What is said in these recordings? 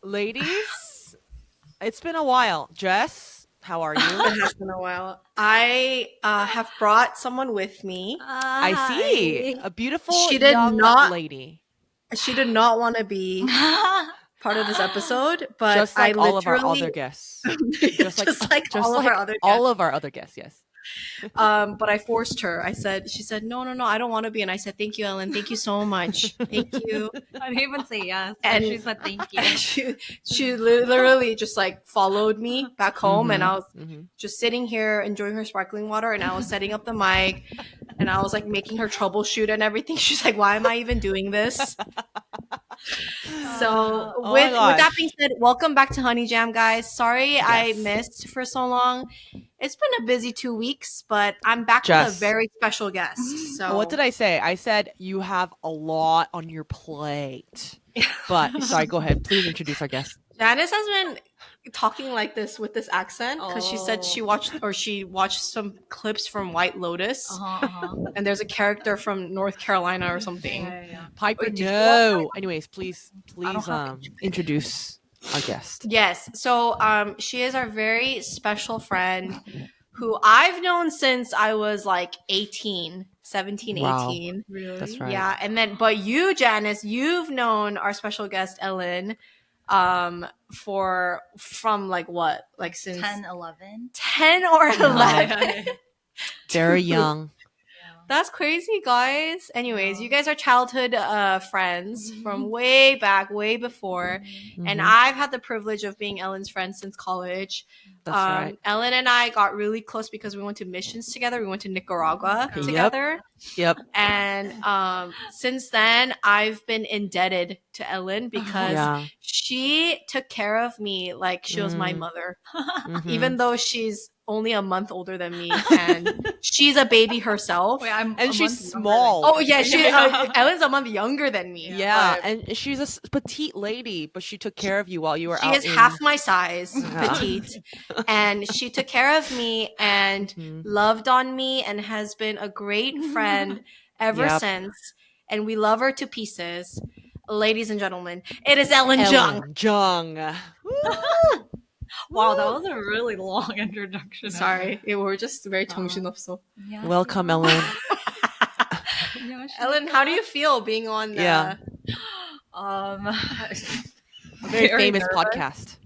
Ladies, it's been a while. Jess, how are you? It has been a while. I have brought someone with me. I see. Hi. A beautiful She did young not. lady. She did not want to be part of this episode, but Just I like all of our literally, other guests. Just like just like just all of our like other all guests. of our other guests, yes. But I forced her. She said, no, I don't want to be. And I said, thank you, Ellen. Thank you so much. Thank you. I didn't even say yes. And She said thank you. she literally just like followed me back home, and I was Mhm. just sitting here enjoying her sparkling water, and I was setting up the mic, and I was like making her troubleshoot and everything. She's like, why am I even doing this? So Oh my with that being gosh. said, welcome back to Honey Jam, guys. Sorry I Yes. missed for so long. It's been a busy 2 weeks, but I'm back with a Jess. very special guest. So What did I say? I said you have a lot on your plate. But sorry, go ahead. Please introduce our guest. Janice has been talking like this with this accent because she said Oh. she watched some clips from White Lotus, Uh-huh. and there's a character from North Carolina or something. Yeah. Piper, Wait, did you no. Anyways, please I don't have introduce our guest. Yes. So she is our very special friend who I've known since I was like 17, Wow. 18. Really? That's right. Yeah, and then but you, Janice, you've known our special guest Ellen from like what? Like since 10, 11. 10 or 11. Yeah. Very Dude, young. That's crazy, guys. Anyways, Yeah. you guys are childhood friends from way back, way before. And Mhm. I've had the privilege of being Ellen's friend since college. That's right. Ellen and I got really close because we went to missions together. We went to Nicaragua Yep. together. Yep. And since then, I've been indebted to Ellen because Yeah. she took care of me like she was my Mm. mother, Mhm. even though she's only a month older than me and she's a baby herself. Wait, I'm And a she's month younger small. Oh yeah, she Yeah. Ellen's a month younger than me. Yeah, but and she's a petite lady, but she took care of you while you were she out is in. half my size, Yeah. petite, and she took care of me and Mhm. loved on me and has been a great friend ever Yep. since. And we love her to pieces. Ladies and gentlemen, it is Ellen Jung. Ellen Jung. Woo! Wow, that was a really long introduction. Sorry, we're just very 정신없어. Yeah. Welcome, Ellen. Ellen, how do you feel being on the Yeah. Um, A very famous nervous. podcast.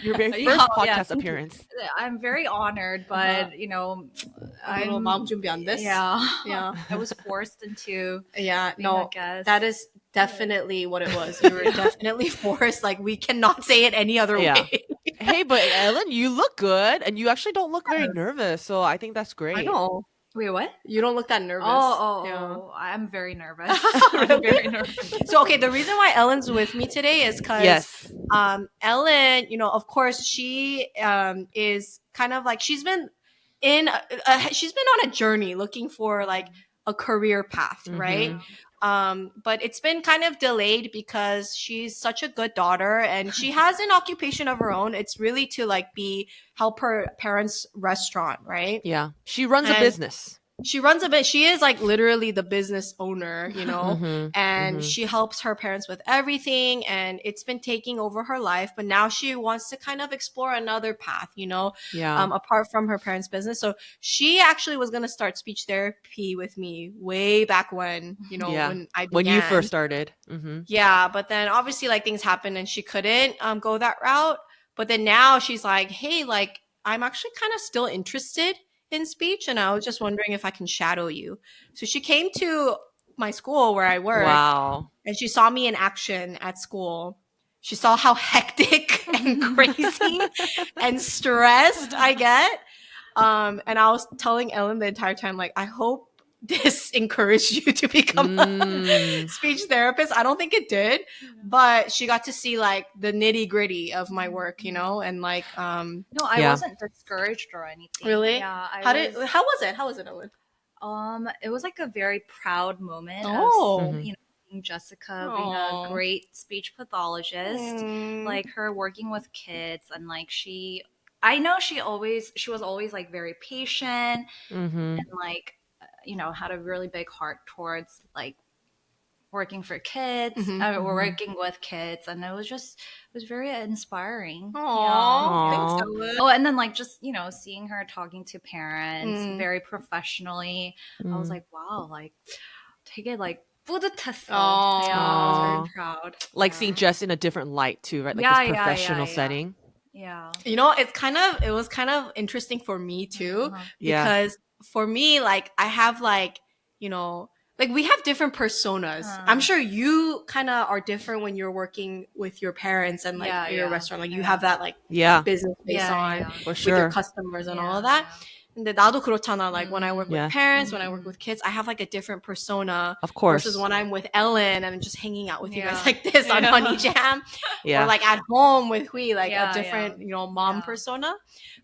Your very Yeah, first yeah, podcast thank you. appearance. I'm very honored, but you know, little 마음 준비 안 됐어? yeah, I was forced into Yeah, being a no, guest. that is definitely what it was. You were definitely forced. Like, we cannot say it any other Yeah. way. Hey, but Ellen, you look good, and you actually don't look very Yes. nervous, so I think that's great. I know. Wait, what? You don't look that nervous. Oh, I'm very nervous. Really? I'm very nervous. So, okay, the reason why Ellen's with me today is because Yes. Ellen, of course, she is kind of like she's been on a journey looking for like a career path, right? But it's been kind of delayed because she's such a good daughter and she has an occupation of her own. It's really to like help her parents' restaurant, right? Yeah. She runs a And business. She runs a bit. She is like literally the business owner, Mhm, and mhm. she helps her parents with everything. And it's been taking over her life, but now she wants to kind of explore another path, Yeah. apart from her parents' business. So she actually was going to start speech therapy with me way back when, Yeah. when I began. When you first started. Mhm. Yeah, but then obviously like things happened and she couldn't go that route. But then now she's like, hey, like I'm actually kind of still interested in speech, and I was just wondering if I can shadow you. So she came to my school where I work, Wow. and she saw me in action at school. She saw how hectic and crazy and stressed I get. And I was telling Ellen the entire time, like, I hope this encouraged you to become a speech therapist. I don't think it did, but she got to see like the nitty gritty of my work, and like No, I Yeah. wasn't discouraged or anything. really. Yeah. How was it? How was it, Ellen? It was like a very proud moment Oh. of being Jessica being a Aw. great speech pathologist, Mm. like her working with kids, and like I know she was always like very patient Mhm. and like had a really big heart towards like working for kids or working with kids, and it was very inspiring. Aww. Thanks, Oh, and then like just seeing her talking to parents very professionally, I was like, wow, like 되게 like 뿌듯했어. I was very proud. Like seeing Jess in a different light too, right? Like Yeah, this professional setting. Yeah. It was kind of interesting for me too, because for me, like I have like, like we have different personas. I'm sure you kind of are different when you're working with your parents and like your restaurant. Like you have that like business face on For with your sure. customers and all of that. 근데 나도 그렇잖아. Like when I work with parents, when I work with kids, I have like a different persona. Of course. Versus when I'm with Ellen and I'm just hanging out with you guys like this on Honey Jam. Or like at home with Hui, like a different, mom persona.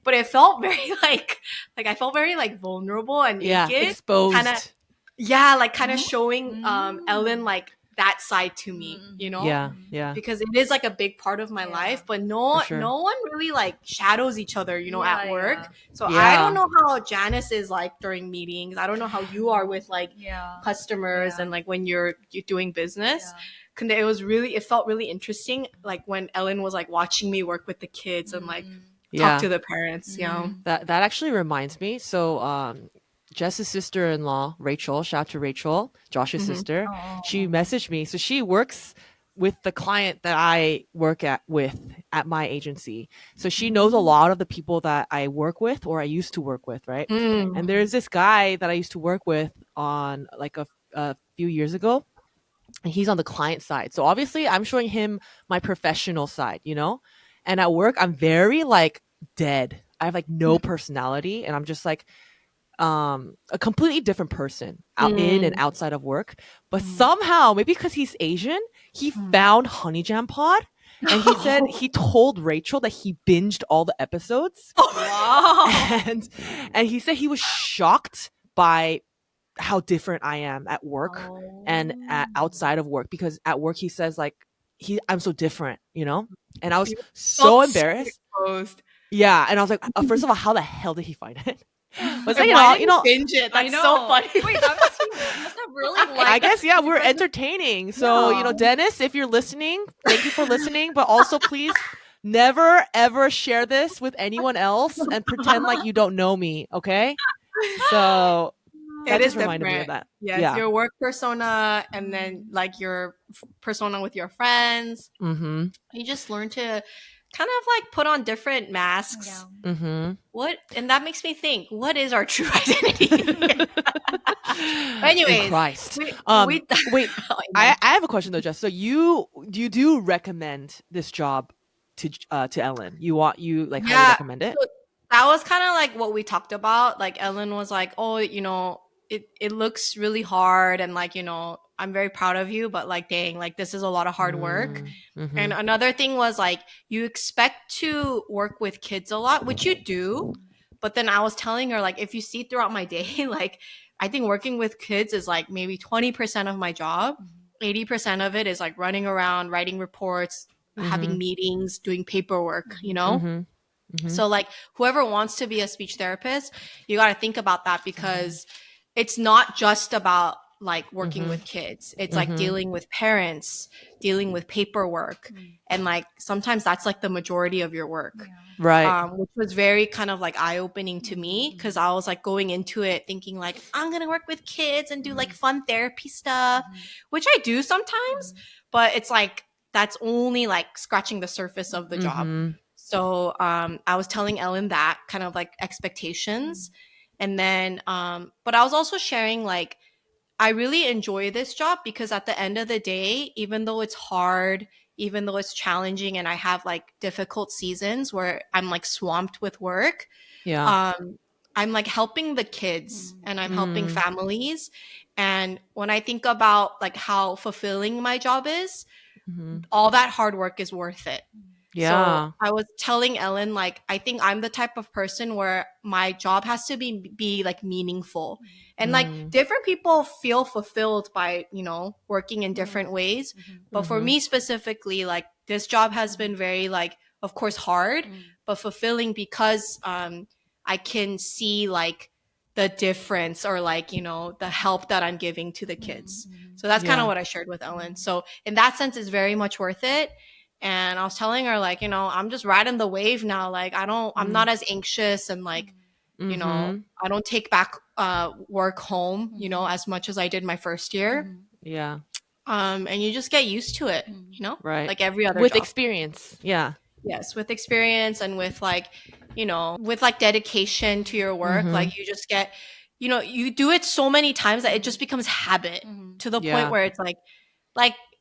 But it felt very like I felt very like vulnerable and naked. Exposed. Kind of showing Ellen like that side to me, Yeah. because it is like a big part of my life, but no one really like shadows each other, at work. So I don't know how Janice is like during meetings. I don't know how you are with like customers and like when you're doing business. It felt really interesting, like when Ellen was like watching me work with the kids and like talk to the parents. That actually reminds me. So Jess's sister-in-law, Rachel, shout out to Rachel, Josh's sister. She messaged me. So she works with the client that I work with at my agency. So she knows a lot of the people that I work with or I used to work with, right? And there's this guy that I used to work with on like a few years ago. And he's on the client side. So obviously I'm showing him my professional side, And at work, I'm very like dead. I have like no personality and I'm just like a completely different person in and outside of work. But somehow, maybe because he's Asian, he found Honey Jam Pod. And he said he told Rachel that he binged all the episodes. Wow. And he said he was shocked by how different I am at work and outside of work, because at work he says like I'm so different, and I was so embarrassed. Yeah, and I was like, first of all, how the hell did he find it? But binge it. That's so funny. Wait, that must have really like. I guess we're entertaining. So Dennis, if you're listening, thank you for listening. But also, please never ever share this with anyone else and pretend like you don't know me. Okay? So. That just reminded me of that. It's your work persona and then like your persona with your friends. You just learn to kind of like put on different masks. And that makes me think, what is our true identity? Anyways, in Christ. Wait, I have a question though, Jess. So you do recommend this job to Ellen? You highly recommend it? So that was kind of like what we talked about. Like Ellen was like, oh, it looks really hard and like, I'm very proud of you, but like, dang, like this is a lot of hard work. And another thing was like, you expect to work with kids a lot, which you do. But then I was telling her, like, if you see throughout my day, like, I think working with kids is like maybe 20% of my job. 80% of it is like running around, writing reports, having meetings, doing paperwork, So like whoever wants to be a speech therapist, you got to think about that, because it's not just about like working with kids. It's like dealing with parents, dealing with paperwork. And like sometimes that's like the majority of your work. Right. Which was very kind of like eye-opening to me, because I was like going into it thinking like, I'm going to work with kids and do like fun therapy stuff, which I do sometimes, but it's like, that's only like scratching the surface of the job. So I was telling Ellen that kind of like expectations. And then, but I was also sharing like, I really enjoy this job because at the end of the day, even though it's hard, even though it's challenging and I have like difficult seasons where I'm like swamped with work, I'm like helping the kids and I'm helping families. And when I think about like how fulfilling my job is, all that hard work is worth it. So I was telling Ellen, like, I think I'm the type of person where my job has to be like meaningful. And like different people feel fulfilled by, working in different ways. But for me specifically, like this job has been very like, of course, hard, but fulfilling because I can see like the difference or like, you know, the help that I'm giving to the kids. So that's kind of what I shared with Ellen. So in that sense, it's very much worth it. And I was telling her, like, you know, I'm just riding the wave now. Like, I'm not as anxious and like, you know, I don't take back work home, you know, as much as I did my first year. Yeah. And you just get used to it, you know, Right. like every other with job. experience. Yeah. Yes, with experience and with like, you know, with like dedication to your work, like you just get, you know, you do it so many times that it just becomes habit to the point where it's like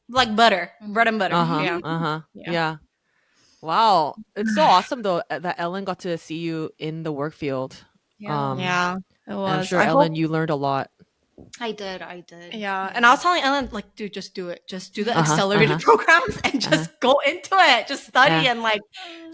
butter, bread and butter. Yeah. Wow. It's so awesome though that Ellen got to see you in the work field. Yeah, it was. I'm sure I Ellen, hope. you learned a lot. I did. Yeah. And I was telling Ellen, like, dude, just do it. Just do the accelerated programs and just go into it. Just study and like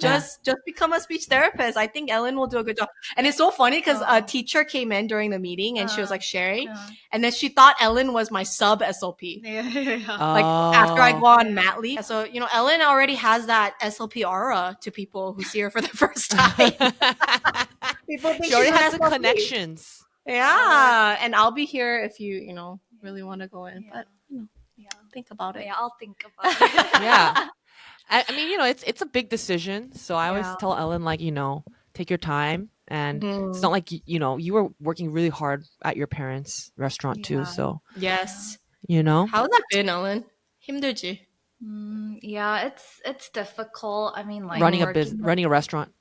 just become a speech therapist. I think Ellen will do a good job. And it's so funny because a teacher came in during the meeting and she was like sharing, and then she thought Ellen was my sub SLP. Like after I go on mat leave. So, you know, Ellen already has that SLP aura to people who see her for the first time. People think she already she's an has the SLP. connections. Yeah, and I'll be here if you know, really want to go in. But you know, think about it. Yeah, I'll think about it. Yeah. I mean, you know, it's a big decision. So I always tell Ellen, like, you know, take your time. And it's not like, you know, you were working really hard at your parents' restaurant too. So, yes. you know. How's that been, Ellen? 힘들지? Yeah, it's difficult. I mean, like running a restaurant.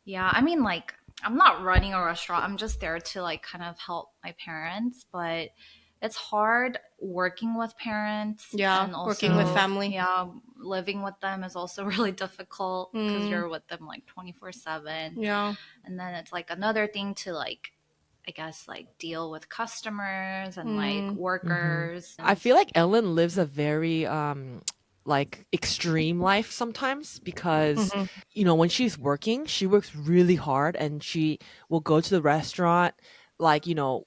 Yeah, I mean, like I'm not running a restaurant. I'm just there to like kind of help my parents, but it's hard working with parents. Yeah, and also, working with family. Yeah, living with them is also really difficult because you're with them like 24/7. Yeah, and then it's like another thing to like, I guess, like deal with customers and like workers. I feel like Ellen lives a very like extreme life sometimes because you know, when she's working, she works really hard and she will go to the restaurant, like, you know,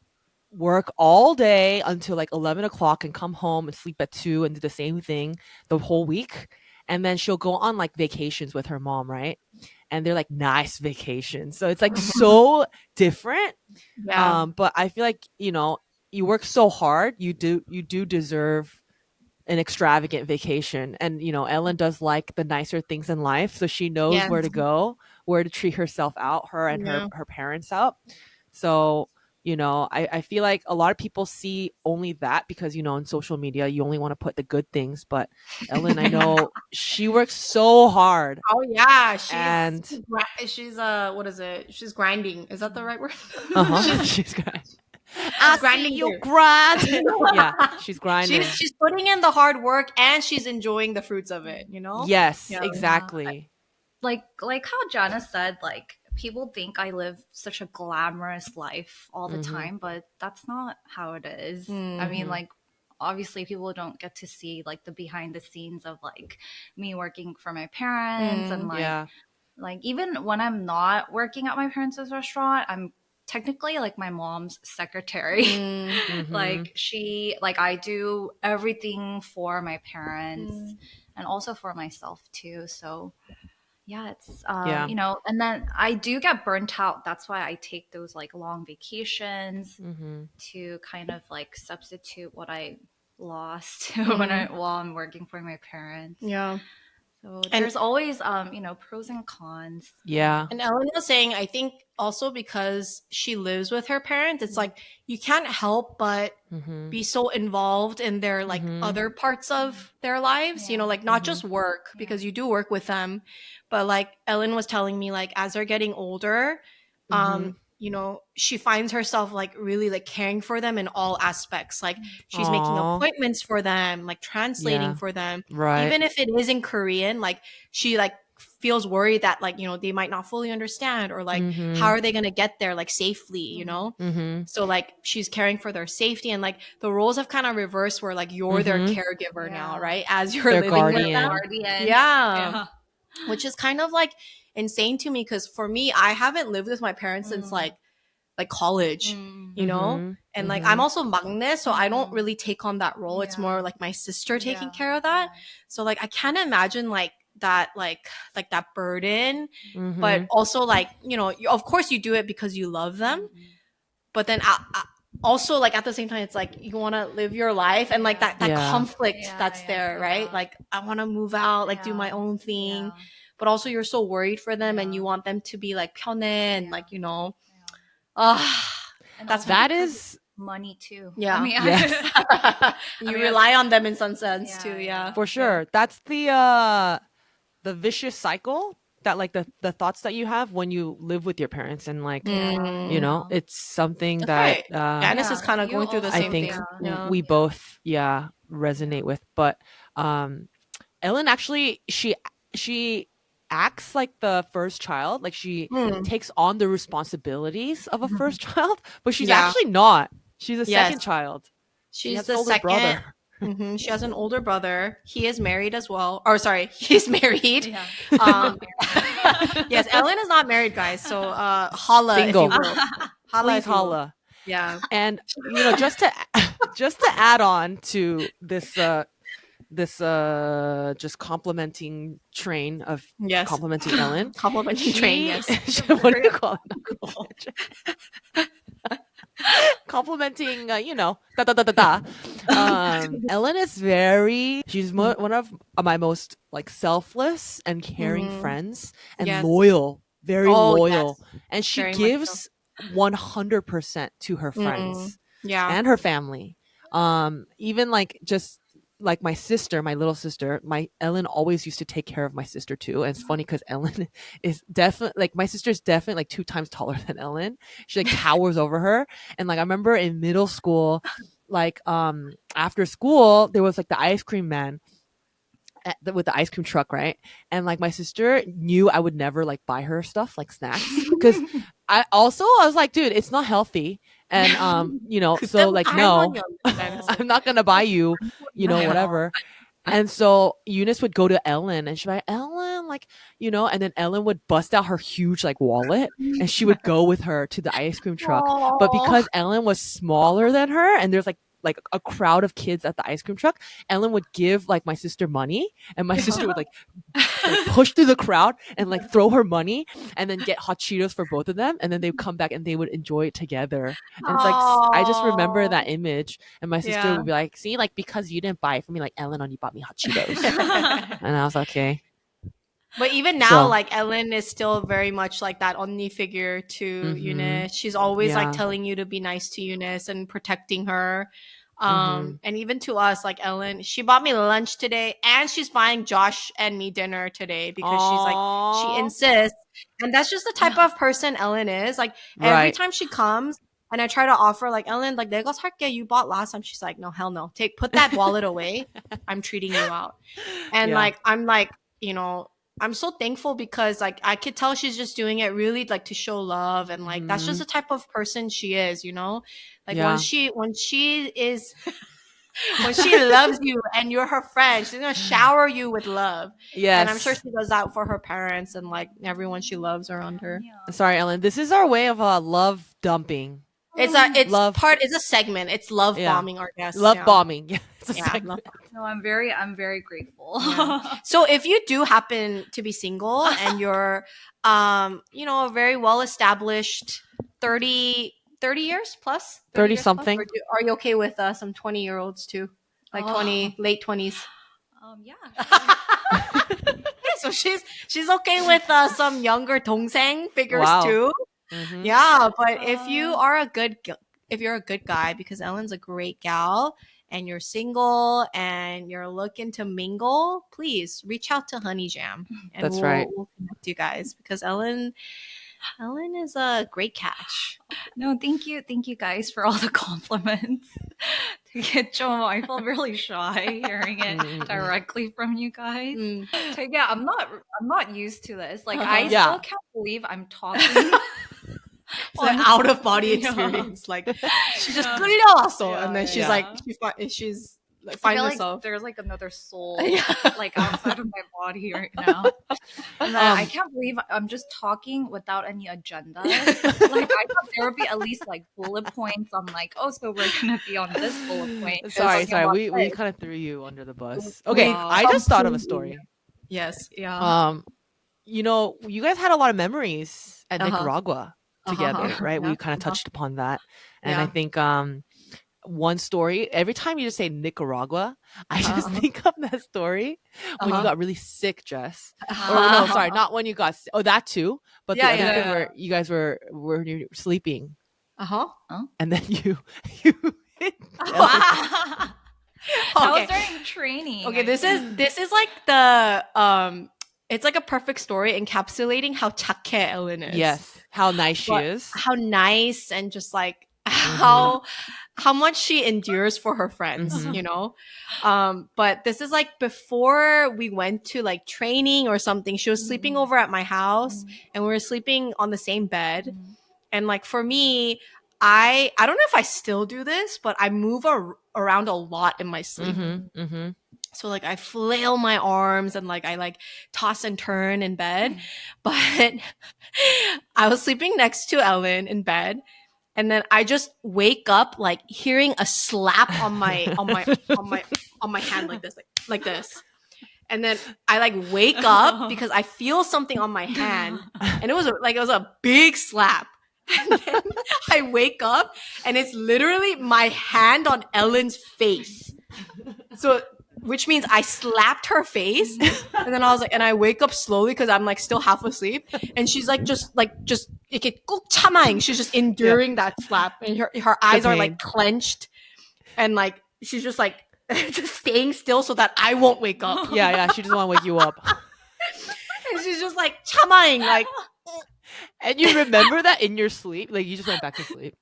work all day until like 11 o'clock and come home and sleep at 2 and do the same thing the whole week. And then she'll go on like vacations with her mom, right? And they're like nice vacations. So it's like so different. yeah, But I feel like, you know, you work so hard, you do deserve an extravagant vacation. And you know, Ellen does like the nicer things in life, so she knows where to go, where to treat herself out, her and her parents out. So you know, I feel like a lot of people see only that because, you know, on social media you only want to put the good things, but Ellen, I know she works so hard. Oh yeah, and she's what is it? She's grinding. Is that the right word? she's grinding. I see you grind. Yeah, she's grinding. She's putting in the hard work and she's enjoying the fruits of it, you know? Yes, exactly. Like how Janice said, like people think I live such a glamorous life all the time, but that's not how it is. I mean, like obviously people don't get to see like the behind the scenes of like me working for my parents and like even when I'm not working at my parents' restaurant, I'm technically like my mom's secretary. Like I do everything for my parents and also for myself too. So yeah, it's you know, and then I do get burnt out. That's why I take those like long vacations to kind of like substitute what I lost while I'm working for my parents. Yeah. So there's always you know, pros and cons. Yeah. And Ellen was saying, I think also because she lives with her parents, it's like you can't help but be so involved in their like other parts of their lives, you know, like not just work, because you do work with them, but like Ellen was telling me, like as they're getting older, you know, she finds herself like really like caring for them in all aspects. Like she's making appointments for them, like translating for them. Right. Even if it is in Korean, like she like feels worried that like, you know, they might not fully understand or like how are they going to get there like safely, you know? So like she's caring for their safety and like the roles have kind of reversed where like you're their caregiver now, right? As you're Their living with them. Guardian. Yeah. Which is kind of like insane to me because for me, I haven't lived with my parents since like college, you know? And like I'm also maknae, so I don't really take on that role. It's more like my sister taking care of that. So like I can't imagine like that like that burden, but also like, you know, of course you do it because you love them. but then also like at the same time it's like you want to live your life, and like that conflict that's there, right? Like I want to move out, like do my own thing, but also you're so worried for them and you want them to be like 편해 and like, you know, that is money too. Yeah. I mean, yes. You rely on them in some sense too. Yeah. For sure. That's the vicious cycle that like the thoughts that you have when you live with your parents, and like you know, it's something that Janice is kind of going through the same thing. We both resonate with. But Ellen actually she acts like the first child, like she takes on the responsibilities of a first child, but she's actually not. She's a second child. She's the second brother. She has an older brother. He is married as well. Or sorry, he's married. Yes, Ellen is not married, guys. So holla, single. If you will. Holla, please holla. Yeah. And you know, just to add on to this just complimenting train of complimenting Ellen. Complimenting train, yes. What do you call it? Complimenting, you know, Ellen is she's one of my most like selfless and caring friends, and loyal, very loyal. And she very gives 100% to her friends and her family. Even like just like my sister, my little sister, Ellen always used to take care of my sister too. And it's funny because Ellen is definitely like, my sister's definitely like 2 times taller than Ellen. She like towers over her. And like I remember in middle school, like after school there was like the ice cream man with the ice cream truck, right? And like my sister knew I would never like buy her stuff like snacks because I was like, dude, it's not healthy. And you know, so like no, I'm not gonna buy you, you know, whatever. And so Eunice would go to Ellen and she'd be like, Ellen, like, you know, and then Ellen would bust out her huge like wallet and she would go with her to the ice cream truck. But because Ellen was smaller than her and there's like a crowd of kids at the ice cream truck, Ellen would give like my sister money, and my sister would like push through the crowd and like throw her money and then get hot Cheetos for both of them, and then they would come back and they would enjoy it together. And it's like I just remember that image, and my sister would be like, see, like because you didn't buy it for me, like Ellen only bought me hot Cheetos. And I was like, okay. But even now, like Ellen is still very much like that only figure to Eunice. She's always like telling you to be nice to Eunice and protecting her. And even to us, like Ellen, she bought me lunch today, and she's buying Josh and me dinner today because she's like, she insists. And that's just the type of person Ellen is. Like every time she comes and I try to offer, like, Ellen, like, 내가 살게, you bought last time. She's like, no, hell no. Put that wallet away. I'm treating you out. And like, I'm like, you know, I'm so thankful because like I could tell she's just doing it really like to show love, and like that's just the type of person she is, you know? Like when she is when she loves you and you're her friend, she's gonna shower you with love. Yes. And I'm sure she does that for her parents and like everyone she loves around her. Sorry, Ellen. This is our way of love dumping. It's a segment. It's love bombing our guests. Love bombing. Yeah, it's a segment. No, I'm very grateful. So if you do happen to be single and you're you know, a very well established 30 years plus, 30 something, are you okay with some 20-year-olds too? Like 20, late 20s? Yeah. So she's okay with some younger 동생 figures too. Yeah, but if you're a good guy, because Ellen's a great gal, and you're single and you're looking to mingle, please reach out to Honey Jam, and we'll connect you guys, because Ellen is a great catch. No, thank you guys for all the compliments. I feel really shy hearing it directly from you guys. Yeah, I'm not used to this. Like I still can't believe I'm talking. It's an out of body experience. Like she just 끌려왔어, and then she's like she's like find herself. Like there's like another soul like outside of my body right now. And I can't believe I'm just talking without any agenda. Like I thought there would be at least like bullet points on like, oh, so we're gonna be on this bullet point. Sorry, we kind of threw you under the bus. Okay, I just thought of a story. Yes, yeah. You know, you guys had a lot of memories at Nicaragua together, right? We kind of touched upon that. And I think one story, every time you just say Nicaragua, I just think of that story when you got really sick, Jess. Or no, sorry, not when you got sick. Oh, that too. But the other thing where you guys were you're sleeping. And then you hit That was during training. Okay, this is like the it's like a perfect story encapsulating how 착해 Ellen is. Yes, how nice she is. How nice, and just like how much she endures for her friends, you know? But this is like before we went to like training or something. She was sleeping over at my house and we were sleeping on the same bed. And like for me, I don't know if I still do this, but I move around a lot in my sleep. So like I flail my arms and like I like toss and turn in bed. But I was sleeping next to Ellen in bed, and then I just wake up like hearing a slap on my hand like this. And then I like wake up because I feel something on my hand, and it was a big slap. And then I wake up and it's literally my hand on Ellen's face. So, which means I slapped her face, and then I was like, and I wake up slowly because I'm like still half asleep, and she's like just 이렇게 꾹 참아잉. She's just enduring that slap, and her eyes are like clenched, and like she's just like just staying still so that I won't wake up. Yeah, she doesn't want to wake you up. And she's just like 참아잉, like. And you remember that in your sleep? Like you just went back to sleep?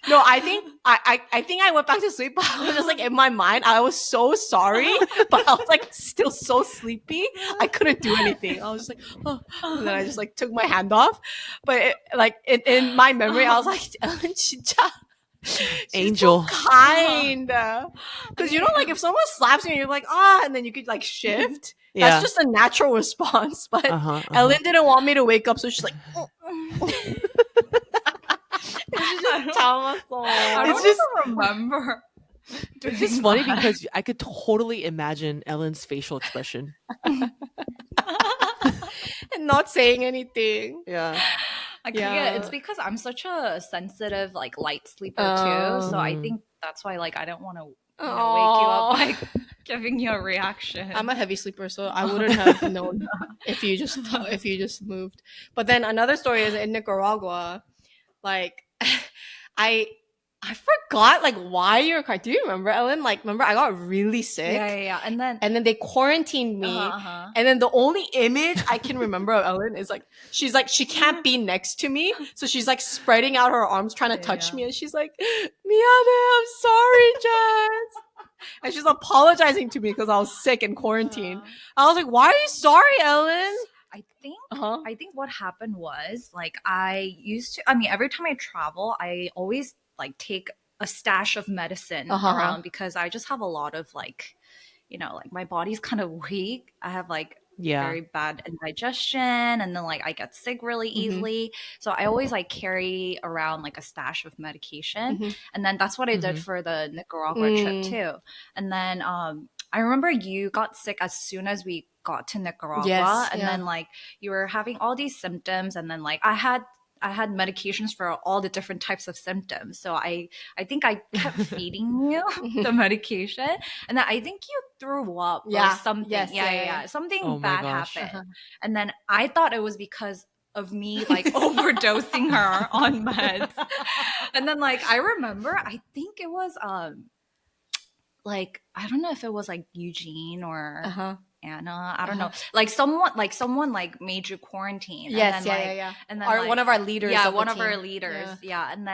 No, I think I went back to sleep, but I was just like in my mind, I was so sorry, but I was like still so sleepy. I couldn't do anything. I was just like, oh, and then I just like took my hand off. But in my memory, I was like, Ellen, 진짜. Angel. So kind. Because you know, like if someone slaps you and you're like, and then you could like shift. That's just a natural response. But Ellen didn't want me to wake up, so she's like, I don't even remember. It's just funny because I could totally imagine Ellen's facial expression. And not saying anything. Yeah. It's because I'm such a sensitive, like light sleeper too. So I think that's why, like, I don't want to wake you up by giving you a reaction. I'm a heavy sleeper, so I wouldn't have known if you just moved. But then another story is in Nicaragua, like I forgot like why you're crying. Do you remember, Ellen? Like, remember I got really sick. Yeah. And then they quarantined me. And then the only image I can remember of Ellen is like she can't be next to me, so she's like spreading out her arms trying to touch me, and she's like, "미안해, I'm sorry, Jess." And she's apologizing to me because I was sick in quarantine. I was like, "Why are you sorry, Ellen?" I think what happened was like every time I travel, I always like take a stash of medicine around because I just have a lot of like, you know, like my body's kind of weak. I have like very bad indigestion, and then like I get sick really easily. So I always like carry around like a stash of medication. And then that's what I did for the Nicaragua trip too. And then I remember you got sick as soon as we got to Nicaragua, and then like you were having all these symptoms, and then like I had medications for all the different types of symptoms. So I think I kept feeding you the medication, and then I think you threw up or something. Something bad happened. And then I thought it was because of me like overdosing her on meds. And then like I remember, I think it was like I don't know if it was like Eugene or Anna, I don't know, like someone like made you quarantine. And then one of our leaders. And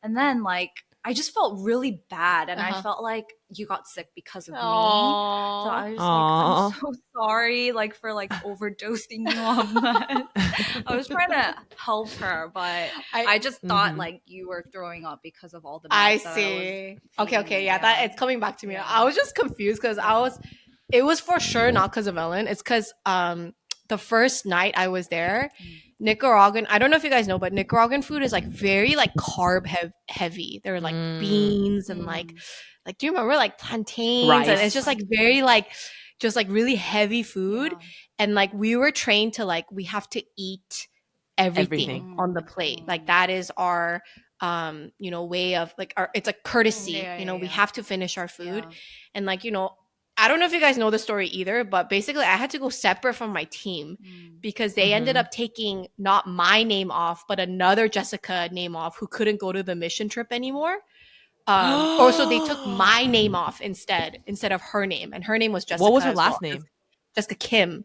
then like I just felt really bad, and I felt like you got sick because of me. So I was like, I'm so sorry, like for like overdosing you on that. I was trying to help her, but I just thought like you were throwing up because of all the meds. I see. Okay, that it's coming back to me. I was just confused because it was for sure not because of Ellen. It's because the first night I was there, Nicaraguan, I don't know if you guys know, but Nicaraguan food is like very like carb heavy. There are like beans and like do you remember like plantains? Rice. And it's just like very like just like really heavy food. And like we were trained to like we have to eat everything on the plate. Like that is our way of like it's a courtesy. We have to finish our food. And like, I don't know if you guys know the story either, but basically I had to go separate from my team because they ended up taking not my name off, but another Jessica name off who couldn't go to the mission trip anymore. Or so they took my name off instead of her name, and her name was Jessica. What was her as last well, name? Jessica Kim.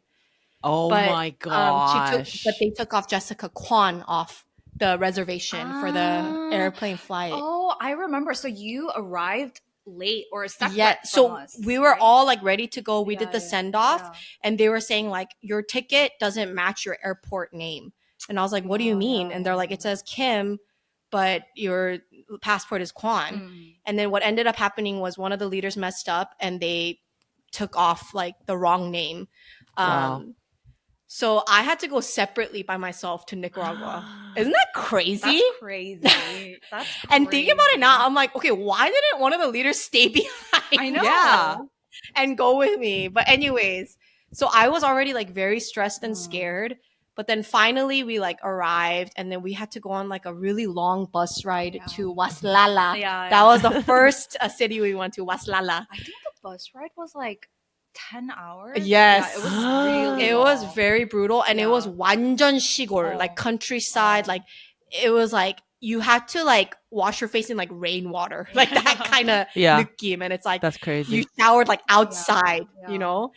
Oh But my gosh. but they took off Jessica Kwan off the reservation for the airplane flight. Oh, I remember. So you arrived late or separate Yeah, from so us, we were all like ready to go. We Yeah, did the yeah, send off, yeah. and they were saying like your ticket doesn't match your airport name. And I was like, what do you mean? And they're like, it says Kim, but your passport is Kwan. And then what ended up happening was one of the leaders messed up and they took off like the wrong name. Wow. So I had to go separately by myself to Nicaragua. Isn't that crazy? That's crazy. That's And thinking about it crazy. now, I'm like, okay, why didn't one of the leaders stay behind? I know. Yeah. And go with me. But anyways, so I was already like very stressed and scared. But then finally we like arrived, and then we had to go on like a really long bus ride to Waslala. That was the first city we went to, Waslala. I think the bus ride was like 10 hours. Yes. Yeah, it was really It long. was very brutal, and it was 완전 시골, like countryside. Like it was like you had to like wash your face in like rainwater, like that kind of 느낌. And it's like that's crazy. You showered like outside, so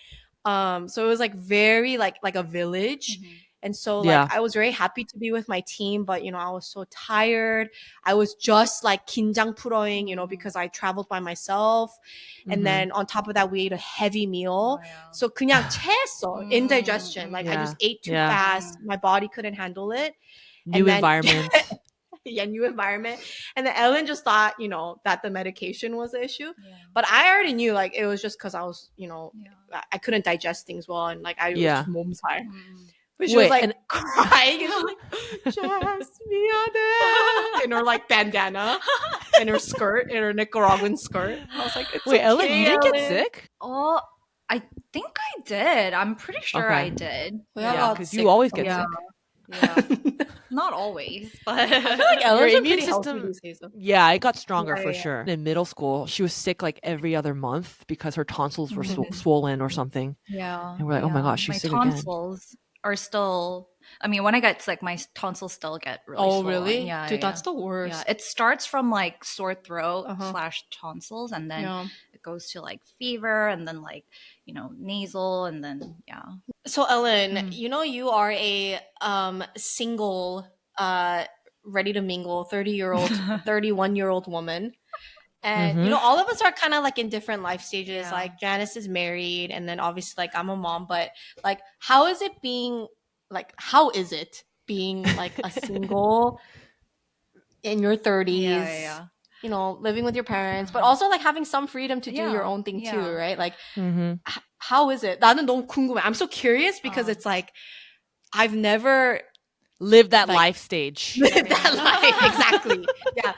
it was like very like a village. And so like I was very happy to be with my team, but I was so tired. I was just like 긴장 풀어ing, because I traveled by myself. And then on top of that, we ate a heavy meal. So 그냥 체했어, indigestion. Like I just ate too fast. My body couldn't handle it. New environment. New environment. And then Ellen just thought, that the medication was the issue. But I already knew like it was just because I was, I couldn't digest things well, and like I was just 몸살. But she was like crying, and I'm like, Jess, miade, in her like bandana, and her skirt, in her Nicaraguan skirt. I was like, it's okay, Ellen, you didn't get sick? Oh, I think I did. I'm pretty sure I did. Yeah, because you always get sick. Yeah. Not always, but I feel like Ellen's your immune immune system. system. Yeah, it got stronger for sure. In middle school, she was sick like every other month because her tonsils were swollen or something. Yeah, and we're like, oh my gosh, she's sick again. My tonsils are still. I mean, when I get sick, my tonsils still get really swollen. Really? Yeah, dude, that's the worst. Yeah, it starts from like sore throat / tonsils, and then it goes to like fever, and then like nasal, and then So Ellen, you are a single, ready to mingle 30-year-old, 31-year-old woman. And all of us are kind of like in different life stages. Like Janice is married, and then obviously like I'm a mom. But like, how is it being like a single in your 30s? Living with your parents, but also like having some freedom to do your own thing too, right? Like, how is it? 나는 너무 궁금해. I'm so curious because it's like I've never lived that life stage. Lived that life, exactly. Yeah.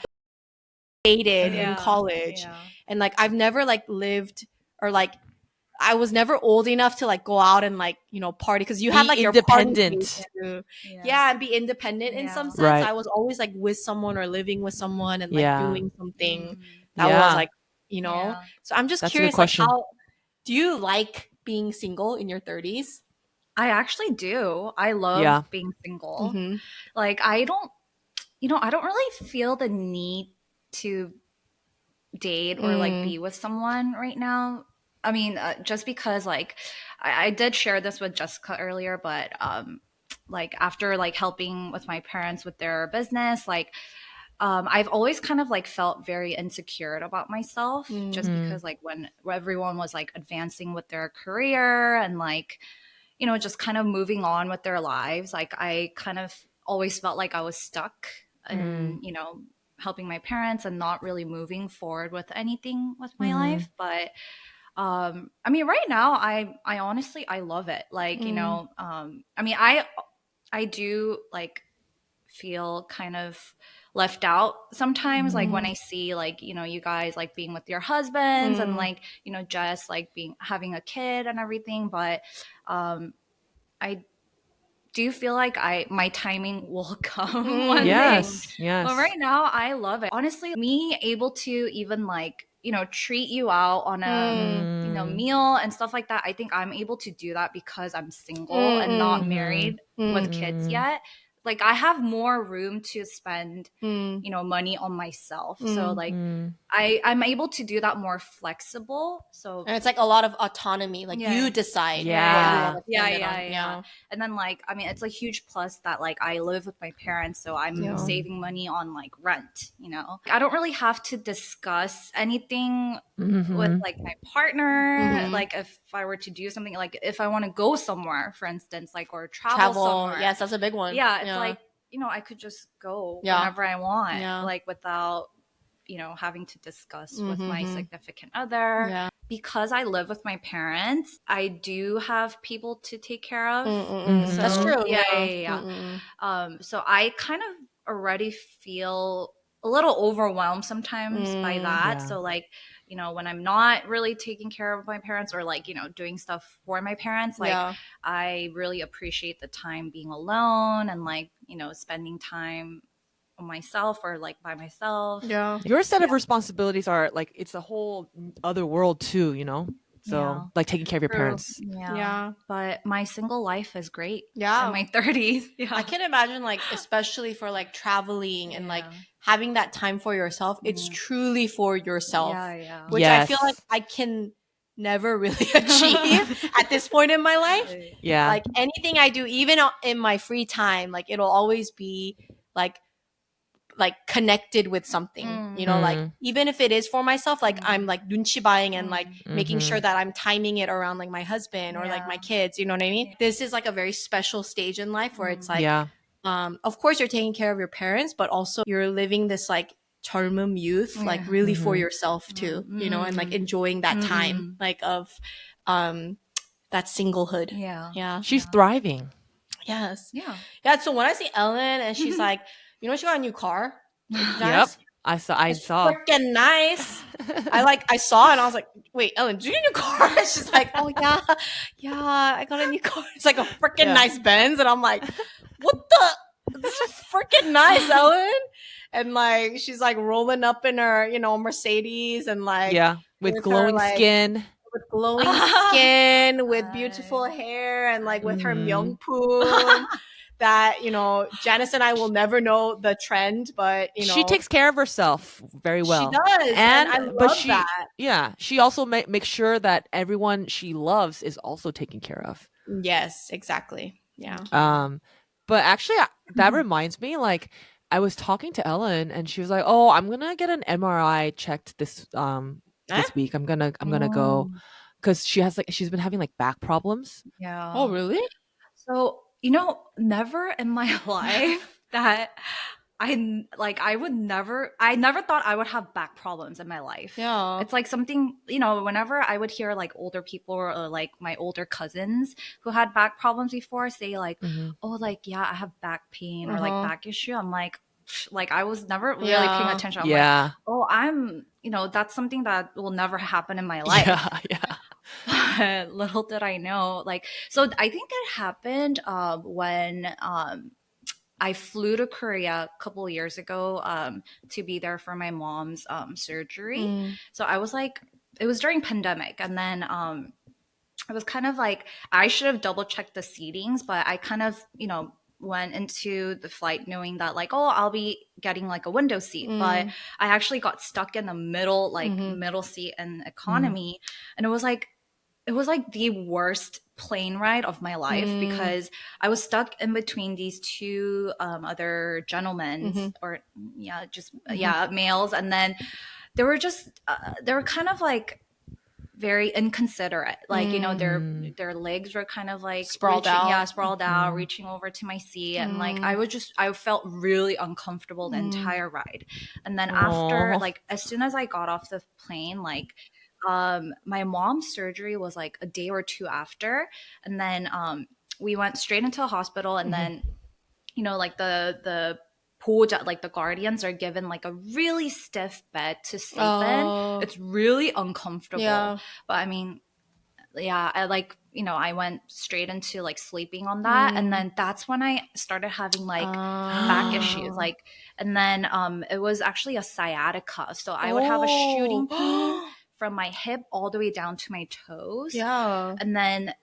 Dated in college, and like I've never like lived, or like I was never old enough to like go out and like party, because you had like your independent. And be independent in some sense. Right. I was always like with someone or living with someone and like doing something that was like So I'm just curious, like how do you like being single in your 30s? I actually do. I love being single. Like I don't really feel the need to date or like be with someone right now. I mean, just because like I did share this with Jessica earlier, but like after like helping with my parents with their business, like I've always kind of like felt very insecure about myself, just because like when everyone was like advancing with their career and like just kind of moving on with their lives, like I kind of always felt like I was stuck in helping my parents and not really moving forward with anything with my life. But I mean, right now I honestly I love it. Like I mean, I do like feel kind of left out sometimes, like when I see like you guys like being with your husbands and like Jess like having a kid and everything. But I do feel like my timing will come one day. Yes. Yes. But right now, I love it. Honestly, me able to even like, you know, treat you out on a, you know, meal and stuff like that. I think I'm able to do that because I'm single and not married with kids yet. Like I have more room to spend, you know, money on myself. So like I'm able to do that more flexible. So And it's like a lot of autonomy. Like you decide what you want to spend it on. Yeah. And then like, I mean, it's a huge plus that like I live with my parents, so I'm saving money on like rent, you know. I don't really have to discuss anything with like my partner. Like if I were to do something, like if I want to go somewhere, for instance, like or travel somewhere. Yes, that's a big one. Yeah, it's like, you know, I could just go whenever I want, like without, you know, having to discuss with my significant other. Because I live with my parents, I do have people to take care of. So, that's true. So I kind of already feel a little overwhelmed sometimes by that. So like, you know, when I'm not really taking care of my parents or like, you know, doing stuff for my parents, like I really appreciate the time being alone and like, you know, spending time on myself or like by myself. Your set of responsibilities are like, it's a whole other world too, you know? So like taking care of your parents. But my single life is great. In Yeah. my 30s. I can imagine like, especially for like traveling and like having that time for yourself, it's truly for yourself. Which I feel like I can never really achieve at this point in my life. Like anything I do, even in my free time, like it'll always be like connected with something, you know, like even if it is for myself, like I'm like nunchi buying and like making sure that I'm timing it around like my husband or like my kids, you know what I mean? This is like a very special stage in life where it's like, of course you're taking care of your parents, but also you're living this like 젊은 youth, like really for yourself too, you know, and like enjoying that time, like of that singlehood. She's thriving. Yes. So when I see Ellen and she's like, you know, she got a new car. Yep. I saw. Freaking nice. I saw it and I was like, wait, Ellen, did you get a new car? And she's like, oh yeah, I got a new car. It's like a freaking nice Benz. And I'm like, what the? This is freaking nice, Ellen. And like, she's like rolling up in her, you know, Mercedes and like, with glowing skin. With glowing skin, with beautiful hair, and like with her myeongpoon. That, you know, Janice and I will never know the trend, but you know, she takes care of herself very well. She does, and I love that. Yeah, she also makes sure that everyone she loves is also taken care of. Yes, exactly. Yeah. But actually, that reminds me, like, I was talking to Ellen, and she was like, "Oh, I'm gonna get an MRI checked this week. I'm gonna go." Because she's been having like back problems. Oh, really? So, you know, never in my life that I never thought I would have back problems in my life. It's like something, you know, whenever I would hear like older people or like my older cousins who had back problems before say like, oh, like, yeah, I have back pain or like back issue. I'm like I was never really paying attention. I'm like, oh, you know, that's something that will never happen in my life. But little did I know, like, so I think it happened when I flew to Korea a couple of years ago to be there for my mom's surgery. So I was like, it was during pandemic, and then I was kind of like, I should have double checked the seatings, but I kind of, you know, went into the flight knowing that like, oh, I'll be getting like a window seat, but I actually got stuck in the middle, like middle seat in economy, and it was like the worst plane ride of my life because I was stuck in between these two other gentlemen or males, and then they were kind of like very inconsiderate, like you know, their legs were kind of like sprawled out, reaching over to my seat, and like I felt really uncomfortable the entire ride. And then after, like, as soon as I got off the plane, like my mom's surgery was like a day or two after, and then we went straight into a hospital, and then, you know, like the 보호자, like the guardians are given like a really stiff bed to sleep in. It's really uncomfortable. But I mean, I like, I went straight into like sleeping on that, and then that's when I started having like back issues, like, and then it was actually a sciatica, so I would have a shooting pain from my hip all the way down to my toes. And then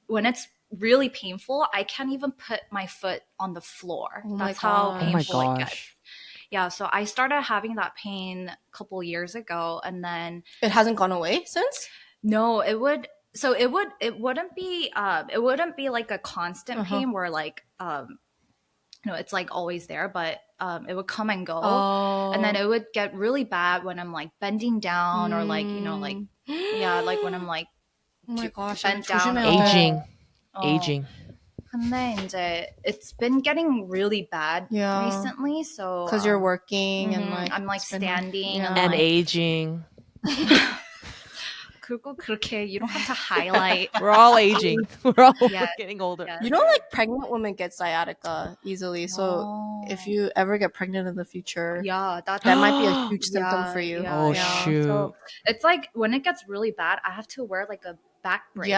when it's really painful, I can't even put my foot on the floor. That's how painful it gets. Yeah, so I started having that pain a couple years ago, and then it hasn't gone away since? No, it would. So it wouldn't be like a constant pain where like it's like always there, but it would come and go, and then it would get really bad when I'm like bending down or like like like when I'm like oh my gosh, bent down, aging. 근데 이제 it's been getting really bad recently, so because you're working and like I'm like standing and like, aging. 그거 그렇게 you don't have to highlight. We're all aging. We're all getting older. Yes. You know, like pregnant women get sciatica easily. So if you ever get pregnant in the future, that might be a huge symptom for you. Shoot. So it's like when it gets really bad, I have to wear like a back brace.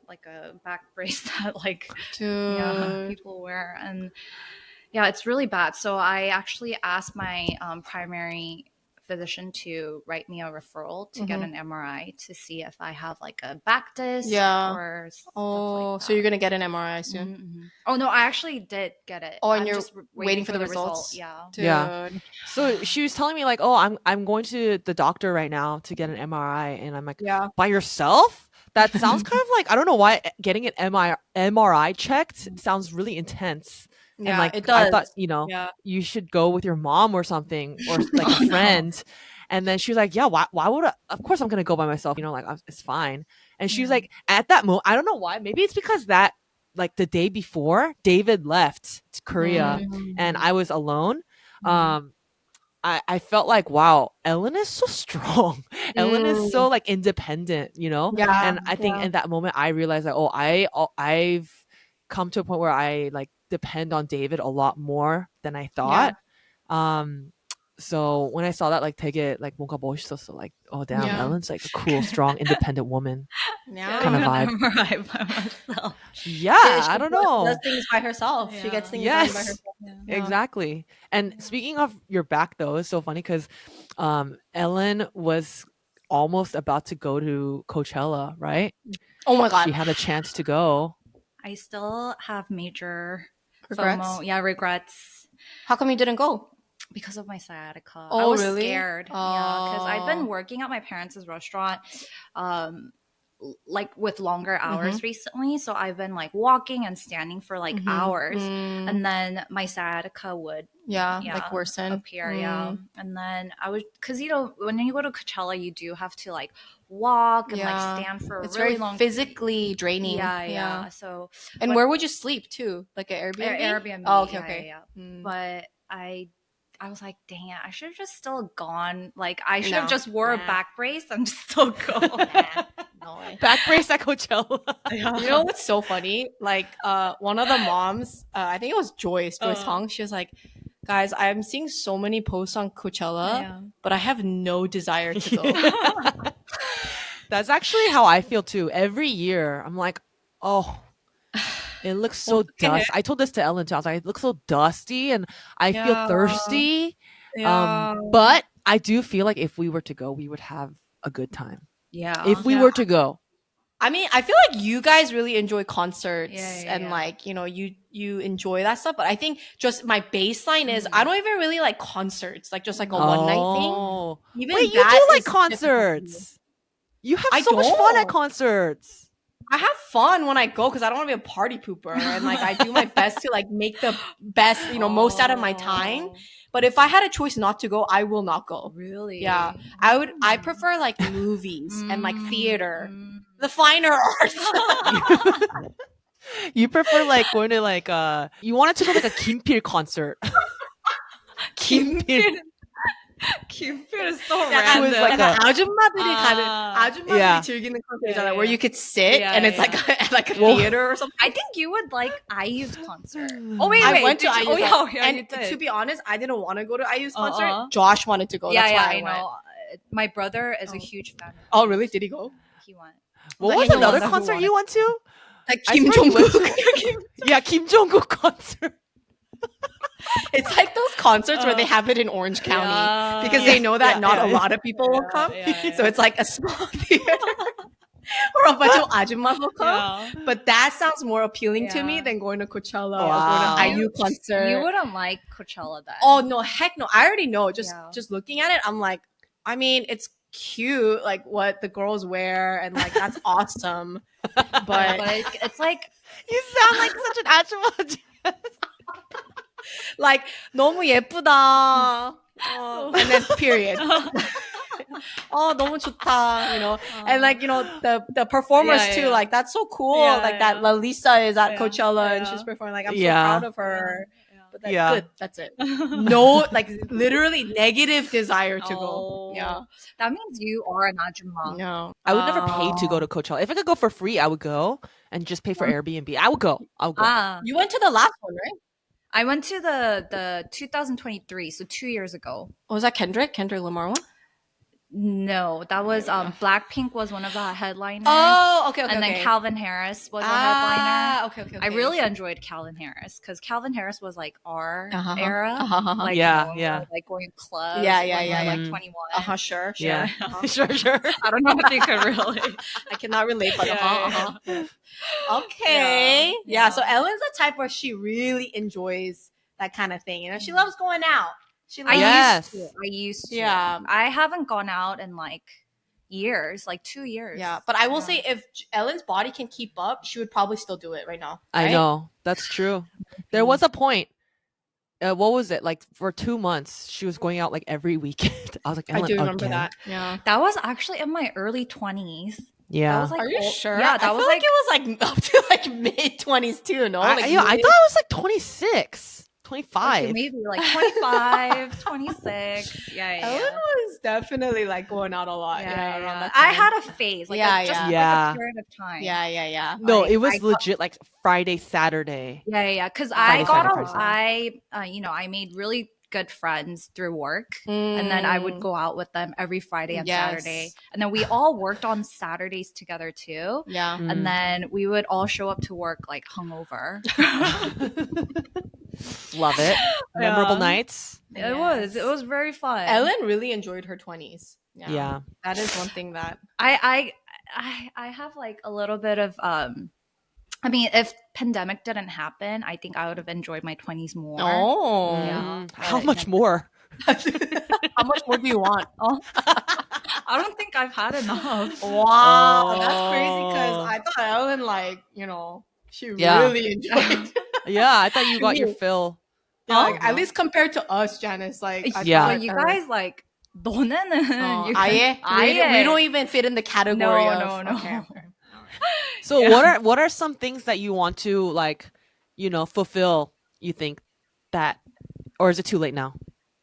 Like a back brace that like people wear, and it's really bad. So I actually asked my primary physician to write me a referral to get an MRI to see if I have like a back disc or stuff like that. So you're gonna get an MRI soon? Mm-hmm. Oh no, I actually did get it. Oh, and I'm you're just waiting for the results? Dude. So she was telling me like, oh, I'm going to the doctor right now to get an MRI, and I'm like, by yourself? That sounds kind of like, I don't know why getting an MRI checked sounds really intense. Yeah, and like it does. I thought, you should go with your mom or something, or like a friend. And then she was like, why would I? Of course I'm gonna go by myself, like it's fine. And she was like, at that moment, I don't know why, maybe it's because that like the day before David left to Korea and I was alone. I felt like, wow, Ellen is so strong. Ellen is so like independent, and I think in that moment I realized that, I've come to a point where I like depend on David a lot more than I thought. So when I saw that, like, 되게 like 뭔가 멋있었어. Like, oh damn, Ellen's like a cool, strong, independent woman. Kind of vibe. MRI by myself. I don't know. She does things by herself. She gets things done by herself. Exactly. And speaking of your back, though, it's so funny because Ellen was almost about to go to Coachella, right? Oh my god, she had a chance to go. I still have major regrets. FOMO. Regrets. How come you didn't go? Because of my sciatica. Oh, I was really? scared. Because I've been working at my parents' restaurant like with longer hours recently. So I've been like walking and standing for like hours. And then my sciatica would like worsen. Appear. And then I would, because when you go to Coachella, you do have to like walk and like stand for it's a really very long physically draining. So where would you sleep too? Like an Airbnb? Airbnb. Oh, okay. But I was like, dang it, I should have just still gone. Like, I should have just wore a back brace and just still go. No way. Back brace at Coachella. You know what's so funny? Like, one of the moms, I think it was Joyce Hong, she was like, guys, I'm seeing so many posts on Coachella, but I have no desire to go. That's actually how I feel too. Every year, I'm like, oh, it looks so dusty. I told this to Ellen too. I was like, it looks so dusty and I feel thirsty. But I do feel like if we were to go, we would have a good time. If we were to go. I mean, I feel like you guys really enjoy concerts and like, you enjoy that stuff. But I think just my baseline is I don't even really like concerts, like just like a one night thing. Even wait, you do like concerts. You have so much fun at concerts. I have fun when I go because I don't want to be a party pooper, and like I do my best to like make the best, most out of my time. But if I had a choice not to go, I will not go. Really? Yeah. I prefer like movies and like theater. The finer arts. You prefer like going to like you wanted to go to like a Kimpil concert. Kimpil is so random. Like 아줌마들이 즐기는 콘서트잖아, where you could sit and it's like a theater or something. I think you would like IU's concert. I went to IU's and to be honest, I didn't want to go to IU's concert. Josh wanted to go. That's why I went. know. My brother is a huge fan. Oh, really? Did he go? he went. What was another concert you went to? Like I Kim swear you went Jong-kook. Yeah, Kim Jong-kook concert. It's like those concerts where they have it in Orange County because they know that not a lot of people will come. So it's like a small theater or a bunch of ajummas will come. But that sounds more appealing to me than going to Coachella or going to IU concert. You wouldn't like Coachella then. Oh no, heck no. I already know. Just looking at it, I'm like, I mean, it's cute, like what the girls wear, and like that's awesome. But it's like you sound like such an ajumma. like 너무 예쁘다. And then period. 너무 좋다, you know. And like, you know, the performers too, like that's so cool. Like that Lalisa is at Coachella and she's performing. Like I'm so proud of her. But that's good. That's it. No, like literally negative desire to go. Yeah. That means you are an ajumma. No. I would never pay to go to Coachella. If I could go for free, I would go and just pay for Airbnb. I would go. You went to the last one, right? I went to the 2023, so 2 years ago. Was that Kendrick Lamar one? No, that was Blackpink was one of the headliners. Oh, okay. And then Calvin Harris was a headliner. Okay. I really enjoyed Calvin Harris because Calvin Harris was like our era. Like, like going to clubs. Like 21. Sure. Yeah. Sure. I don't know if you could really. I cannot relate, but Okay. Yeah. So Ellen's the type where she really enjoys that kind of thing. You know, she loves going out. I used to. Yeah. I haven't gone out in like years, like 2 years. Yeah. But I will say if Ellen's body can keep up, she would probably still do it right now. Right? I know. That's true. There was a point. What was it? Like for 2 months, she was going out like every weekend. I was like, Ellen, I do remember again? that. Yeah. That was actually in my early 20s. Yeah. Was like, are you sure? Yeah, that was like it was like up to like mid 20s too, no? I thought it was like 26. 25. Okay, maybe like 25, 26. Yeah. Ellen was definitely like going out a lot. Yeah, around that time. I had a phase. Like, like a period of time. Yeah. No, it was legit like Friday, Saturday. Yeah. Because I made really good friends through work, and then I would go out with them every Friday and Saturday, and then we all worked on Saturdays together too. Yeah, and then we would all show up to work like hungover. Love it. Memorable nights. It was very fun. Ellen really enjoyed her 20s. Yeah. That is one thing that I have like a little bit of I mean, if pandemic didn't happen, I think I would have enjoyed my 20s more. Oh. Yeah. How much more? How much more do you want? I don't think I've had enough. Wow. That's crazy because I thought Ellen, like, you know, she really enjoyed it. Yeah, I thought you got your fill. Yeah, like, at least compared to us, Janice. Like, you guys like 너네는 we don't even fit in the category of no. So what are some things that you want to like, you know, fulfill? You think that, or is it too late now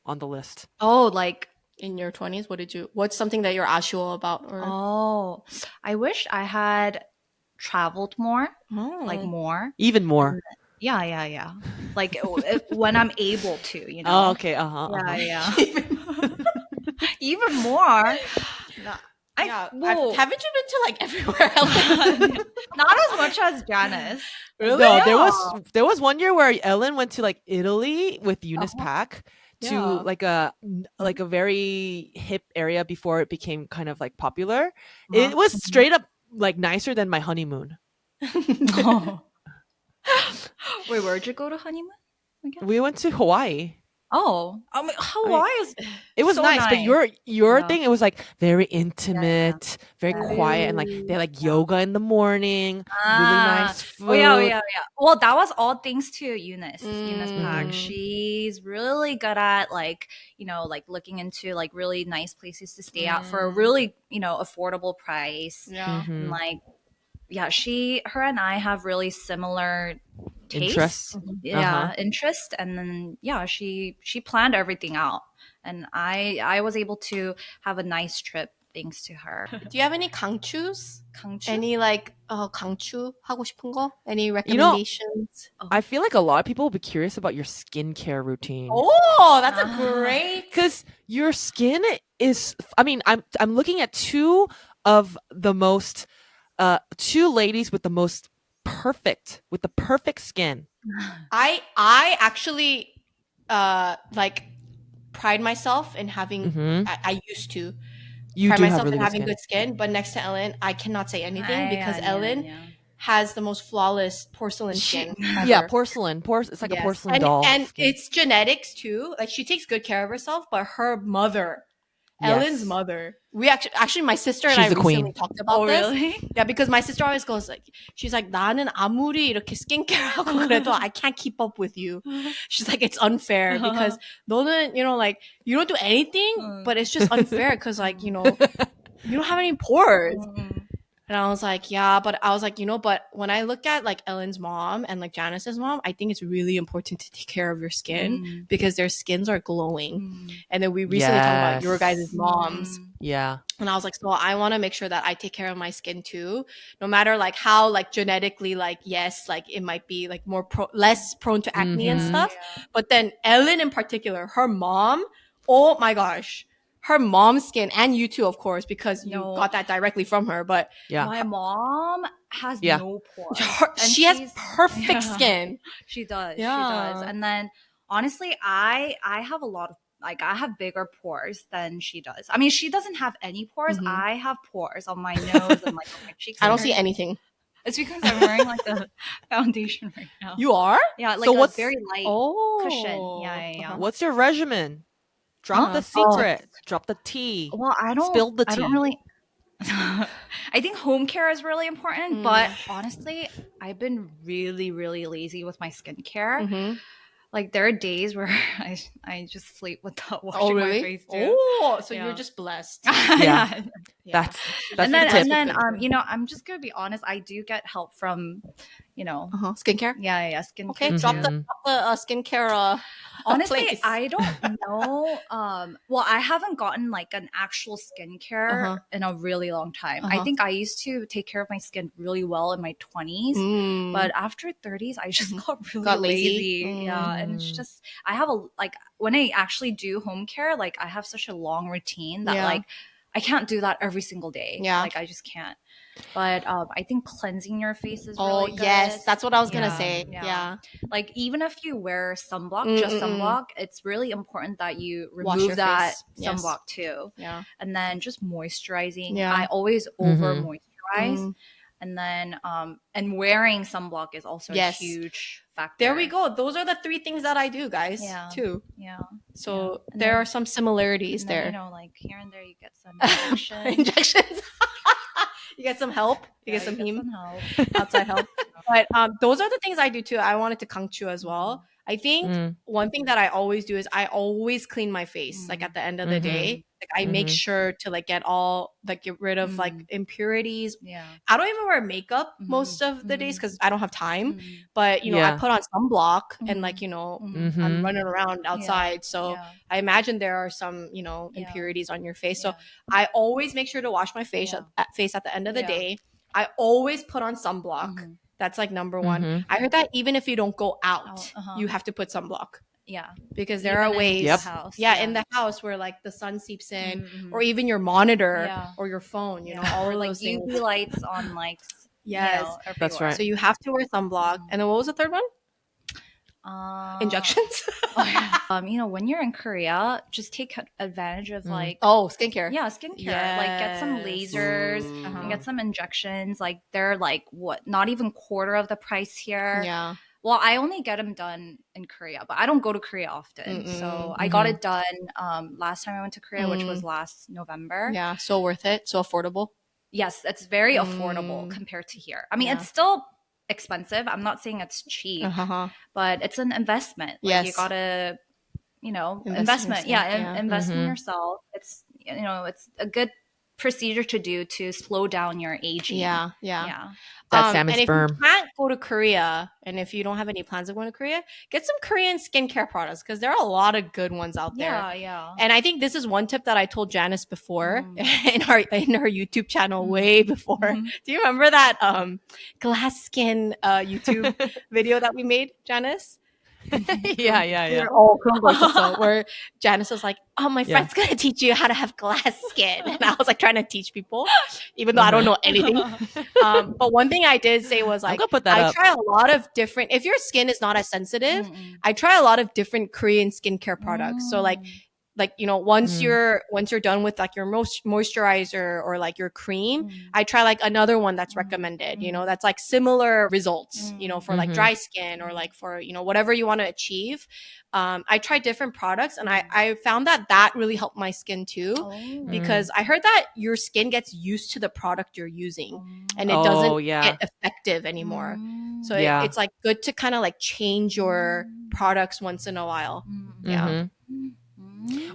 on the list? Oh, like in your 20s, what's something that you're assual about? Or? I wish I had traveled more, like more, even more. Yeah. Like when I'm able to, you know. Oh, okay. Yeah. Even more. Haven't you been to like everywhere else? Not as much as Janice. Really? No, there was 1 year where Ellen went to like Italy with Eunice Pack to like a very hip area before it became kind of like popular. It was straight up like nicer than my honeymoon. Wait, where'd you go to honeymoon again? We went to Hawaii. Oh, I mean, Hawaii it was so nice, but your thing, it was like very intimate, very quiet, and like they had like yoga in the morning, really nice food. Oh, yeah. Well, that was all thanks to Eunice Pack. She's really good at like, you know, like looking into like really nice places to stay at for a really, you know, affordable price. Yeah. And, like, yeah, her and I have really similar interests. Interest, and then she planned everything out, and I was able to have a nice trip thanks to her. Do you have any 강추s? Any like 강추 하고 싶은 거? Any recommendations? You know, I feel like a lot of people will be curious about your skincare routine. Oh, that's a great, because your skin is. I mean, I'm looking at two of the most, 2 ladies with the most perfect skin. I actually like pride myself in having I used to You pride do have myself really in good having skin. good skin, but next to Ellen, I cannot say anything because yeah, Ellen yeah. has the most flawless porcelain She, skin yeah, ever. porcelain. It's like a Yes. porcelain doll And skin. it's genetics too. Like she takes good care of herself, but her mother, Ellen's Yes. mother. We actually my sister and She's I the recently queen. talked about Oh, this. really? Yeah, because my sister always goes like, she's like, 나는 아무리 이렇게 스킨케어하고 그래도 I can't keep up with you. She's like, it's unfair because 너는, you know, like you don't do anything, but it's just unfair because like, you know, you don't have any pores. And I was like, yeah, but I was like, you know, but when I look at like Ellen's mom and like Janice's mom, I think it's really important to take care of your skin because their skins are glowing. And then we recently talked about your guys' moms. Yeah. And I was like, so I want to make sure that I take care of my skin too, no matter like how like genetically, like, yes, like it might be like less prone to acne and stuff. But then Ellen in particular, her mom, oh my gosh, her mom's skin, and you too, of course, because you got that directly from her. But Yeah. My mom has Yeah. no pores. she has perfect skin. She does. Yeah. She does. And then honestly, I have a lot of like I have bigger pores than she does. I mean, she doesn't have any pores. I have pores on my nose and like on my cheeks. I don't see anything. It's because I'm wearing like a foundation right now. You are? Yeah, like So a what's- very light cushion. Yeah. What's your regimen? Drop the secret. Drop the tea. Well, I don't. Spill the tea. I don't really. I think home care is really important, but honestly, I've been really, really lazy with my skincare. Like there are days where I just sleep without washing my face too. Oh, so you're just blessed. Yeah. That's and the tip. then you know, I'm just gonna be honest. I do get help from, you know, skincare. Yeah, skincare. Okay, drop the skincare. Honestly, place. I don't know. Well, I haven't gotten like an actual skincare in a really long time. I think I used to take care of my skin really well in my 20s, but after 30s, I just got really lazy. Yeah, and it's just I have like when I actually do home care, like I have such a long routine that like I can't do that every single day. Yeah, like I just can't. But I think cleansing your face is really good. Yes, that's what I was gonna say. Yeah. Like even if you wear sunblock, just sunblock, it's really important that you remove that sunblock too. Yeah. And then just moisturizing. Yeah. I always over moisturize. And then and wearing sunblock is also a huge factor. There we go. Those are the 3 things that I do, guys. Yeah. Too. Yeah. So there are some similarities there. You know, like here and there you get some injections. Injections. You get some help. You get some outside help. But those are the things I do too. I wanted to 강추 as well. I think one thing that I always do is I always clean my face. Like at the end of the day, like I make sure to like get rid of like impurities. Yeah. I don't even wear makeup most of the days because I don't have time. But you know, I put on sunblock and like, you know, I'm running around outside. So I imagine there are some, you know, impurities on your face. So I always make sure to wash my face at the end of the day. I always put on sunblock. That's like number 1. I heard that even if you don't go out, you have to put sunblock. Yeah. Because there are ways in the house where like the sun seeps in or even your monitor or your phone, you know, all of like those UV things. lights on like that's right. So you have to wear sunblock. And then what was the third one? Injections. You know, when you're in Korea, just take advantage of like skincare. Yeah, skincare. Like get some lasers and get some injections. Like they're like not even quarter of the price here. Yeah. Well, I only get them done in Korea, but I don't go to Korea often. So I got it done last time I went to Korea, which was last November. Yeah, so worth it, so affordable. Yes, it's very affordable compared to here. I mean, it's still expensive. I'm not saying it's cheap, but it's an investment. Like you gotta, you know, investment. Invest in yourself. It's, you know, it's a good procedure to do to slow down your aging. Yeah. That salmon and sperm. If you can't go to Korea, and if you don't have any plans of going to Korea, get some Korean skincare products because there are a lot of good ones out there. Yeah. And I think this is one tip that I told Janice before in her YouTube channel way before. Do you remember that glass skin YouTube video that we made, Janice? Yeah. 그런 거 있었어. Where Janice was like, "Oh, my friend's gonna teach you how to have glass skin," and I was like trying to teach people, even though I don't know anything. But one thing I did say was like, I try a lot of different. If your skin is not as sensitive, I try a lot of different Korean skincare products. So like once you're done with like your moisturizer or like your cream, I try like another one that's recommended, that's like similar results, for like dry skin or like for whatever you want to achieve. I tried different products and I found that really helped my skin too, because I heard that your skin gets used to the product you're using and it doesn't get effective anymore. So it's like good to kind of like change your products once in a while.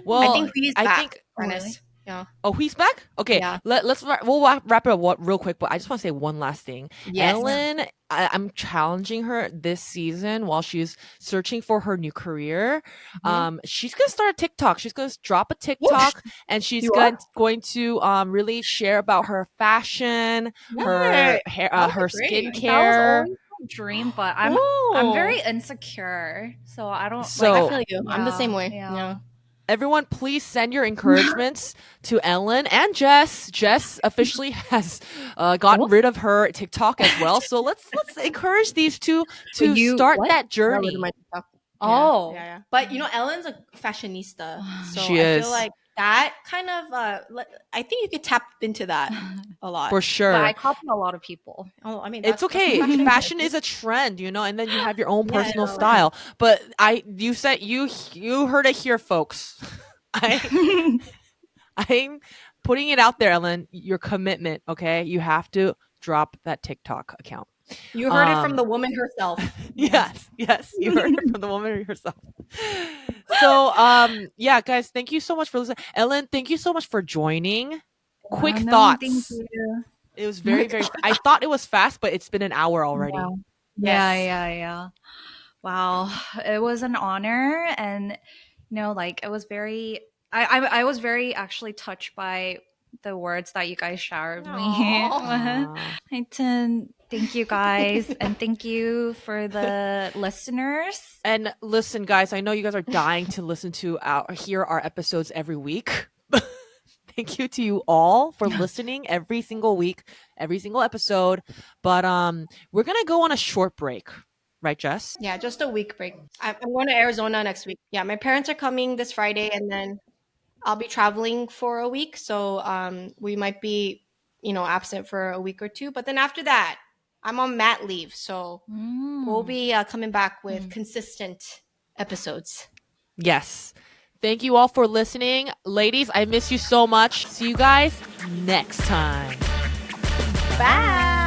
Well, I think he's back. Really? Yeah. Oh, he's back? Okay. Yeah. We'll wrap it up real quick, but I just want to say one last thing. Yes. Ellen, I'm challenging her this season while she's searching for her new career. She's going to start a TikTok. She's going to drop a TikTok and she's going to really share about her fashion, her hair, her skincare. Dream, but I'm very insecure, so I don't. I feel you. Yeah, I'm the same way. Yeah. Everyone, please send your encouragements to Ellen and Jess. Jess officially has gotten rid of her TikTok as well. So let's encourage these two to start that journey. Yeah. But Ellen's a fashionista, so I feel like that kind of I think you could tap into that a lot. For sure. But I copy a lot of people. Oh, I mean, it's okay. Fashion is a trend, and then you have your own personal style. But you said you heard it here, folks. I'm putting it out there, Ellen. Your commitment, okay? You have to drop that TikTok account. You heard it from the woman herself. Yes, you heard it from the woman herself. So, guys, thank you so much for listening. Ellen, thank you so much for joining. Quick thoughts. Thank you. It was very, very. I thought it was fast, but it's been an hour already. Yeah. Wow, it was an honor, and it was very. I was very actually touched by the words that you guys showered me. Thank you guys, and thank you for the listeners. And listen, guys, I know you guys are dying to hear our episodes every week. Thank you to you all for listening every single week, every single episode. But we're gonna go on a short break. Right, Jess? Yeah, just a week break. I'm going to Arizona next week. Yeah, my parents are coming this Friday, and then I'll be traveling for a week. So we might be, absent for a week or two. But then after that, I'm on mat leave. So we'll be coming back with consistent episodes. Yes. Thank you all for listening. Ladies, I miss you so much. See you guys next time. Bye.